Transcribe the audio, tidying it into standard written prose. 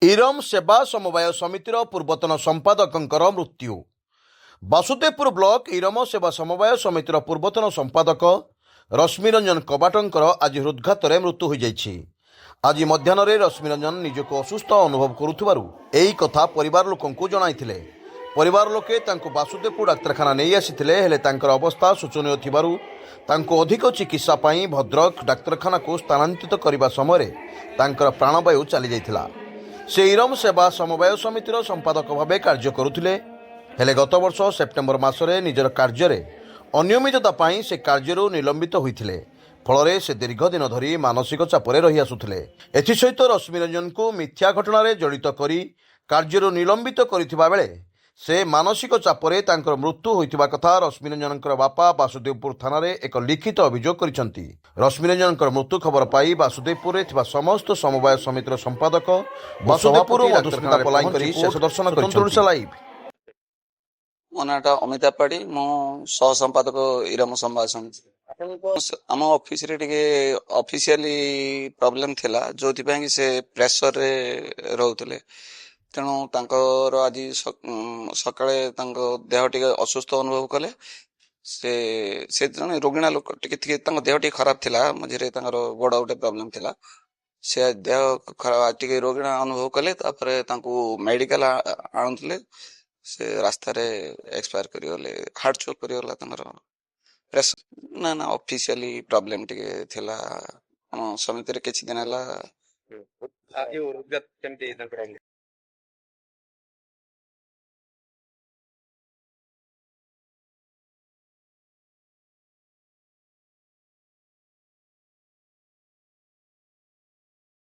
ଇରମ ସେବା ସମବାୟ ସମିତିର ପୂର୍ବତନ ସମ୍ପାଦକଙ୍କର ମୃତ୍ୟୁ। ବାସୁଦେବପୁର ବ୍ଲକ ଇରମ ସେବା ସମବାୟ ସମିତିର ପୂର୍ବତନ ସମ୍ପାଦକ ରଶ୍ମିରଞ୍ଜନ କବାଟଙ୍କର ଆଜି ହୃଦଘାତରେ ମୃତ୍ୟୁ ହୋଇଯାଇଛି। ଆଜି ମଧ୍ୟାହ୍ନରେ ରଶ୍ମିରଞ୍ଜନ ନିଜକୁ ଅସୁସ୍ଥ ଅନୁଭବ କରୁଥିବାରୁ ଏହି କଥା ପରିବାର ଲୋକଙ୍କୁ ଜଣାଇଥିଲେ। ପରିବାର ଲୋକେ ତାଙ୍କୁ ବାସୁଦେବପୁର ଡାକ୍ତରଖାନା ନେଇ ଆସିଥିଲେ, ହେଲେ ତାଙ୍କର ଅବସ୍ଥା ଶୋଚନୀୟ ଥିବାରୁ ତାଙ୍କୁ ଅଧିକ ଚିକିତ୍ସା ପାଇଁ ଭଦ୍ରକ ଡାକ୍ତରଖାନାକୁ ସ୍ଥାନାନ୍ତରିତ କରିବା ସମୟରେ ତାଙ୍କର ପ୍ରାଣବାୟୁ ଚାଲିଯାଇଥିଲା। ସେ ଇରମ ସେବା ସମବାୟ ସମିତିର ସମ୍ପାଦକ ଭାବେ କାର୍ଯ୍ୟ କରୁଥିଲେ, ହେଲେ ଗତ ବର୍ଷ ସେପ୍ଟେମ୍ବର ମାସରେ ନିଜର କାର୍ଯ୍ୟରେ ଅନିୟମିତତା ପାଇଁ ସେ କାର୍ଯ୍ୟରୁ ନିଲମ୍ବିତ ହୋଇଥିଲେ। ଫଳରେ ସେ ଦୀର୍ଘ ଦିନ ଧରି ମାନସିକ ଚାପରେ ରହି ଆସୁଥିଲେ। ଏଥିସହିତ ରଶ୍ମିରଞ୍ଜନଙ୍କୁ ମିଥ୍ୟା ଘଟଣାରେ ଜଡ଼ିତ କରି କାର୍ଯ୍ୟରୁ ନିଲମ୍ବିତ କରିଥିବା ବେଳେ ସେ ମାନସିକ ଚାପରେ ତାଙ୍କର ମୃତ୍ୟୁ ହୋଇଥିବା କଥା ରଶ୍ମିରଞ୍ଜନଙ୍କର ବାପା ବାସୁଦେବପୁର ଥାନାରେ ଏକ ଲିଖିତ ଅଭିଯୋଗ କରିଛନ୍ତି। ରଶ୍ମିରଞ୍ଜନଙ୍କର ମୃତ୍ୟୁ ଖବର ପାଇ ବାସୁଦେବପୁରରେ ଥିବା ସମସ୍ତ ସମବାୟ ସମିତିର ସମ୍ପାଦକ ବାସୁଦେବପୁର ଡାକ୍ତରଖାନାରେ ପହଞ୍ଚି ଶେଷ ଦର୍ଶନ କରିଛନ୍ତି। ମୋ ନାଁଟା ଅମିତାଭ ପାଢୀ, ମୁଁ ସହ ସମ୍ପାଦକ ଇରମ ସମବାୟ ସମିତି। ଆମ ଅଫିସରେ ଟିକେ ଅଫିସିଆଲି ପ୍ରୋବ୍ଲେମ ଥିଲା, ଯୋଉଥିପାଇଁ କି ସେ ପ୍ରେସରରେ ରହୁଥିଲେ। ତେଣୁ ତାଙ୍କର ଆଜି ସକାଳେ ତାଙ୍କ ଦେହ ଟିକେ ଅସୁସ୍ଥ ଅନୁଭବ କଲେ। ସେ ଜଣେ ରୋଗିଣା ଲୋକ, ଟିକେ ତାଙ୍କ ଦେହ ଟିକେ ଖରାପ ଥିଲା। ମଝିରେ ତାଙ୍କର ବଡ ଗୋଟେ ପ୍ରୋବ୍ଲେମ ଥିଲା। ସେ ଦେହ ଖରାପ ଟିକେ ରୋଗିଣା ଅନୁଭବ କଲେ। ତାପରେ ତାଙ୍କୁ ମେଡିକାଲ ଆଣୁଥିଲେ। ସେ ରାସ୍ତାରେ ଏକ୍ସପାୟାର କରିଗଲେ। ହାର୍ଟ ଚୋକ୍ କରିଗଲା ତାଙ୍କର। ନା ଅଫିସିଆଲି ପ୍ରୋବ୍ଲେମ ଟିକେ ଥିଲା ଆମ ସମିତିରେ କିଛି ଦିନ ହେଲା।